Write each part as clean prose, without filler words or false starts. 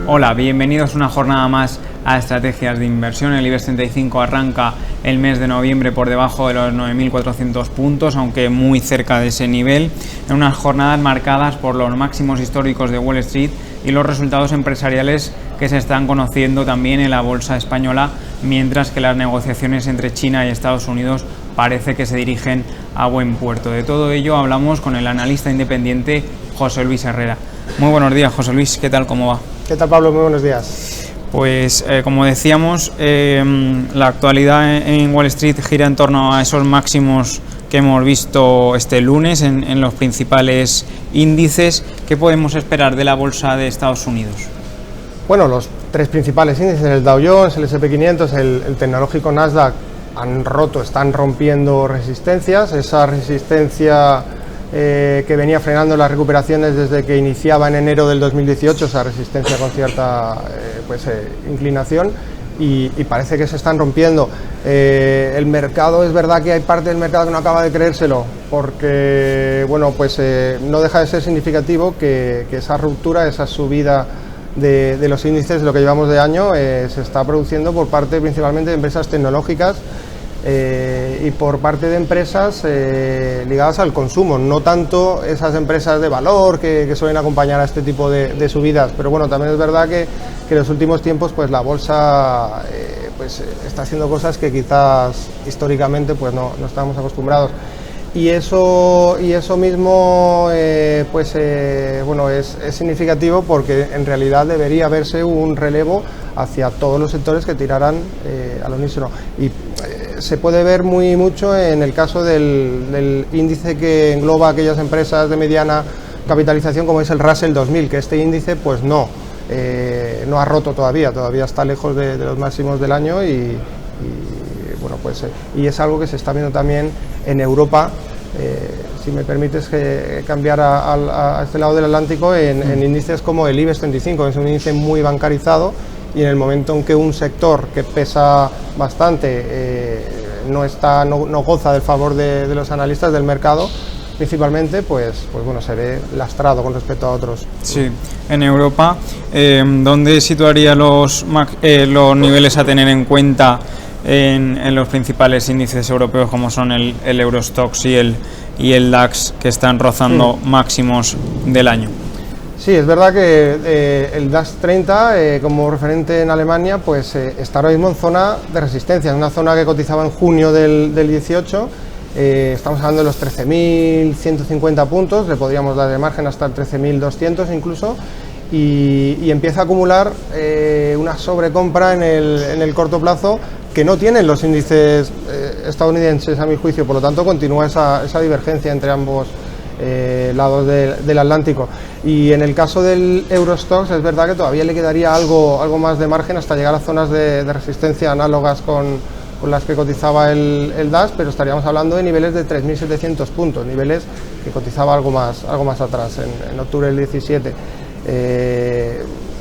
Hola, bienvenidos una jornada más a Estrategias de Inversión. El IBEX 35 arranca el mes de noviembre por debajo de los 9.400 puntos, aunque muy cerca de ese nivel, en unas jornadas marcadas por los máximos históricos de Wall Street y los resultados empresariales que se están conociendo también en la bolsa española, mientras que las negociaciones entre China y Estados Unidos parece que se dirigen a buen puerto. De todo ello hablamos con el analista independiente José Luis Herrera. Muy buenos días, José Luis, ¿qué tal, cómo va? ¿Qué tal, Pablo? Muy buenos días. Pues como decíamos, la actualidad en Wall Street gira en torno a esos máximos que hemos visto este lunes en los principales índices. ¿Qué podemos esperar de la bolsa de Estados Unidos? Bueno, los tres principales índices, el Dow Jones, el S&P 500, el tecnológico Nasdaq, están rompiendo resistencias. Esa resistencia que venía frenando las recuperaciones desde que iniciaba en enero del 2018, esa resistencia con cierta inclinación, y parece que se están rompiendo. El mercado, es verdad que hay parte del mercado que no acaba de creérselo, porque no deja de ser significativo que esa ruptura, esa subida de los índices de lo que llevamos de año se está produciendo por parte principalmente de empresas tecnológicas y por parte de empresas ligadas al consumo, no tanto esas empresas de valor que suelen acompañar a este tipo de subidas, pero bueno, también es verdad que en los últimos tiempos pues la bolsa está haciendo cosas que quizás históricamente pues no estábamos acostumbrados. Y eso mismo es significativo, porque en realidad debería verse un relevo hacia todos los sectores que tiraran al unísono. Y se puede ver mucho en el caso del índice que engloba aquellas empresas de mediana capitalización, como es el Russell 2000, que este índice pues no ha roto todavía está lejos de los máximos del año y es algo que se está viendo también en Europa. Si me permites cambiar a este lado del Atlántico, en índices como el IBEX 35, que es un índice muy bancarizado, y en el momento en que un sector que pesa bastante no goza del favor de los analistas del mercado, principalmente, se ve lastrado con respecto a otros. Sí, en Europa, ¿dónde situaría los niveles a tener en cuenta en los principales índices europeos, como son el Eurostoxx y el DAX, que están rozando máximos del año? Sí, es verdad que el DAX 30, como referente en Alemania, está ahora mismo en zona de resistencia, en una zona que cotizaba en junio del 18. Estamos hablando de los 13.150 puntos, le podríamos dar de margen hasta el 13.200 incluso, y empieza a acumular una sobrecompra en el corto plazo que no tienen los índices estadounidenses, a mi juicio. Por lo tanto, continúa esa divergencia entre ambos lados del Atlántico. Y en el caso del Eurostoxx, es verdad que todavía le quedaría algo más de margen hasta llegar a zonas de resistencia análogas con las que cotizaba el DAX, pero estaríamos hablando de niveles de 3.700 puntos, niveles que cotizaba algo más atrás, en octubre del 17.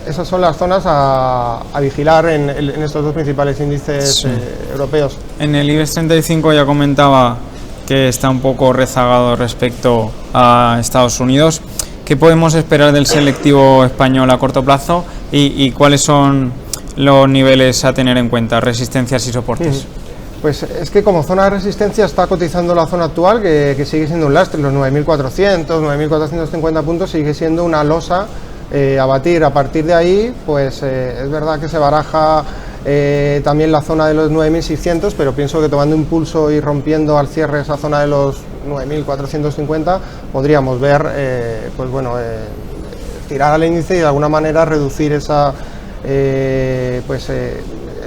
Esas son las zonas a vigilar en estos dos principales índices europeos. En el IBEX 35 ya comentaba que está un poco rezagado respecto a Estados Unidos. ¿Qué podemos esperar del selectivo español a corto plazo y cuáles son los niveles a tener en cuenta, resistencias y soportes? Pues es que como zona de resistencia está cotizando la zona actual, que sigue siendo un lastre, los 9.400, 9.450 puntos, sigue siendo una losa a batir. A partir de ahí, es verdad que se baraja también la zona de los 9.600, pero pienso que tomando impulso y rompiendo al cierre esa zona de los 9.450, podríamos ver, tirar al índice y de alguna manera reducir esa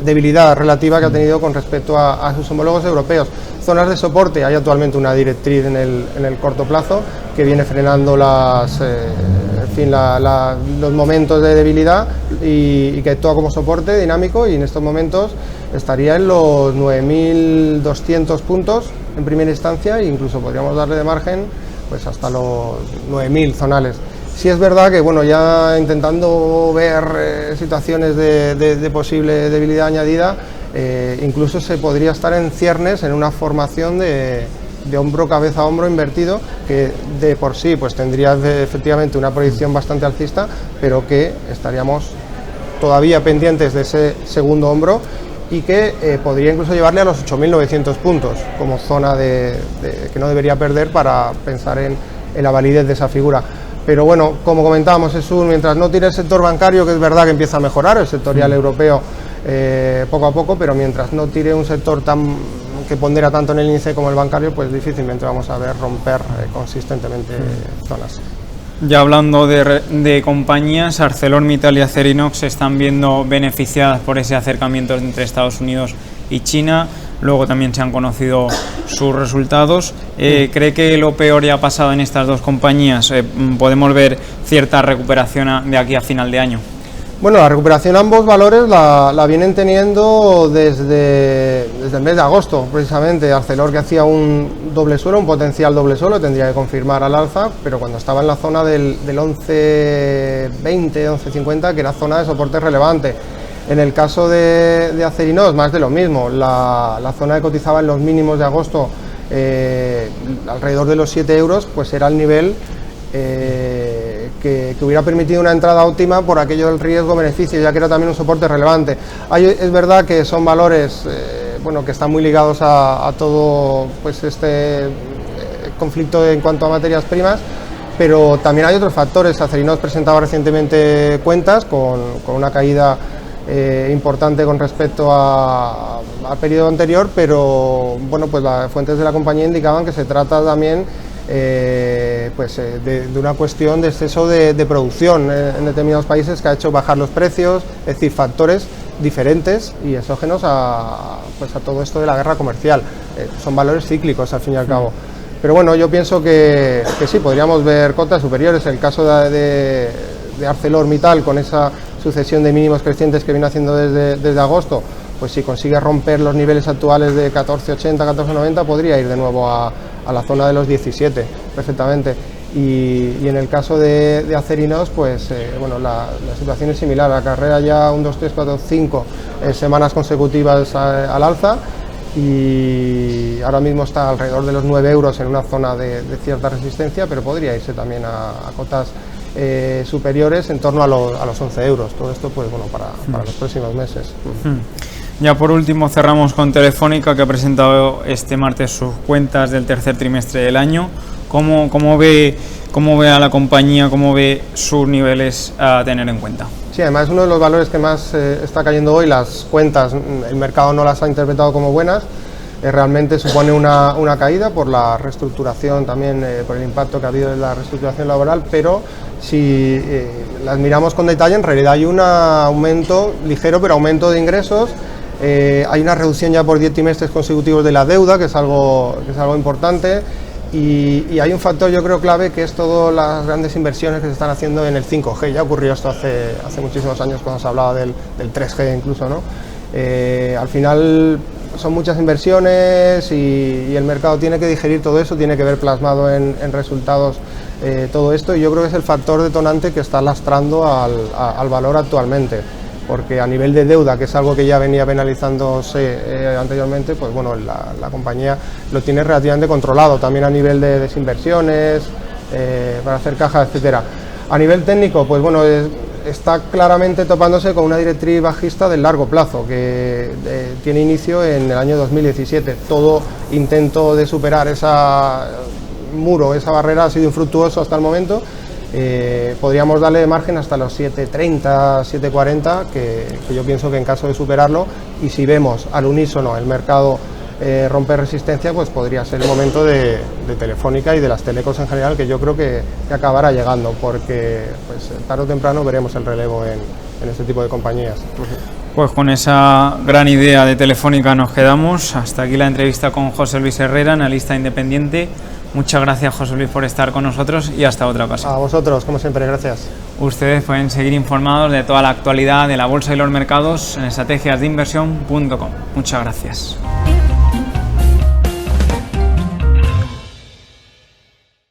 debilidad relativa que ha tenido con respecto a sus homólogos europeos. Zonas de soporte, hay actualmente una directriz en el corto plazo que viene frenando los momentos de debilidad y que actúa como soporte dinámico, y en estos momentos estaría en los 9.200 puntos en primera instancia, e incluso podríamos darle de margen hasta los 9.000 zonales. Sí es verdad que ya intentando ver situaciones de posible debilidad añadida, incluso se podría estar en ciernes en una formación de hombro, cabeza, hombro invertido, que de por sí tendría efectivamente una proyección bastante alcista, pero que estaríamos todavía pendientes de ese segundo hombro y que podría incluso llevarle a los 8.900 puntos como zona que no debería perder para pensar en la validez de esa figura. Pero bueno, como comentábamos, Jesús, mientras no tire el sector bancario, que es verdad que empieza a mejorar, el sectorial europeo poco a poco, pero mientras no tire un sector que pondera tanto en el índice como el bancario, pues difícilmente vamos a ver romper consistentemente zonas. Ya hablando de compañías, ArcelorMittal y Acerinox se están viendo beneficiadas por ese acercamiento entre Estados Unidos y China. Luego también se han conocido sus resultados. ¿Cree que lo peor ya ha pasado en estas dos compañías? ¿Podemos ver cierta recuperación de aquí a final de año? Bueno, la recuperación ambos valores la vienen teniendo desde el mes de agosto, precisamente. Arcelor, que hacía un doble suelo, un potencial doble suelo, tendría que confirmar al alza, pero cuando estaba en la zona del 11.20, 11.50, que era zona de soporte relevante. En el caso de Acerinox, más de lo mismo, la zona que cotizaba en los mínimos de agosto, alrededor de los 7 euros, pues era el nivel que hubiera permitido una entrada óptima por aquello del riesgo-beneficio, ya que era también un soporte relevante. Es verdad que son valores bueno, que están muy ligados a todo pues este conflicto en cuanto a materias primas, pero también hay otros factores. Acerinox presentaba recientemente cuentas con una caída importante con respecto al periodo anterior, pero bueno, pues las fuentes de la compañía indicaban que se trata también de una cuestión de exceso de producción en determinados países que ha hecho bajar los precios, es decir, factores diferentes y exógenos a todo esto de la guerra comercial. Son valores cíclicos al fin y al cabo. Pero bueno, yo pienso que sí, podríamos ver cotas superiores. El caso de ArcelorMittal, con esa sucesión de mínimos crecientes que viene haciendo desde agosto, pues si consigue romper los niveles actuales de 14.80, 14.90, podría ir de nuevo a la zona de los 17 perfectamente. Y en el caso de Acerinox, pues bueno, la situación es similar. La carrera ya 1, 2, 3, 4, 5 semanas consecutivas al alza, y ahora mismo está alrededor de los 9 euros en una zona de cierta resistencia, pero podría irse también a cotas superiores en torno a los 11 euros. Todo esto pues bueno para los próximos meses. Ya por último cerramos con Telefónica, que ha presentado este martes sus cuentas del tercer trimestre del año. ¿Cómo ve a la compañía, cómo ve sus niveles a tener en cuenta? Sí, además es uno de los valores que más está cayendo hoy. Las cuentas, el mercado no las ha interpretado como buenas. Realmente supone una caída por la reestructuración, también por el impacto que ha habido en la reestructuración laboral, pero si las miramos con detalle, en realidad hay un aumento ligero, pero aumento de ingresos. Hay una reducción ya por 10 trimestres consecutivos de la deuda, que es algo importante, y hay un factor, yo creo, clave, que es todas las grandes inversiones que se están haciendo en el 5G. Ya ocurrió esto hace muchísimos años, cuando se hablaba del 3G incluso, ¿no? Al final son muchas inversiones y el mercado tiene que digerir todo eso, tiene que ver plasmado en resultados todo esto, y yo creo que es el factor detonante que está lastrando al valor actualmente, porque a nivel de deuda, que es algo que ya venía penalizándose anteriormente, pues bueno, la compañía lo tiene relativamente controlado, también a nivel de desinversiones, para hacer caja, etcétera. A nivel técnico, pues bueno, está claramente topándose con una directriz bajista del largo plazo, que tiene inicio en el año 2017. Todo intento de superar esa muro, esa barrera, ha sido infructuoso hasta el momento. Podríamos darle margen hasta los 7.30, 7.40, que yo pienso que en caso de superarlo, y si vemos al unísono el mercado romper resistencia, pues podría ser el momento de Telefónica y de las telecos en general, que yo creo que acabará llegando, porque pues tarde o temprano veremos el relevo en este tipo de compañías. Pues con esa gran idea de Telefónica nos quedamos. Hasta aquí la entrevista con José Luis Herrera, analista independiente. Muchas gracias, José Luis, por estar con nosotros, y hasta otra ocasión. A vosotros, como siempre, gracias. Ustedes pueden seguir informados de toda la actualidad de la bolsa y los mercados en estrategiasdeinversión.com. Muchas gracias.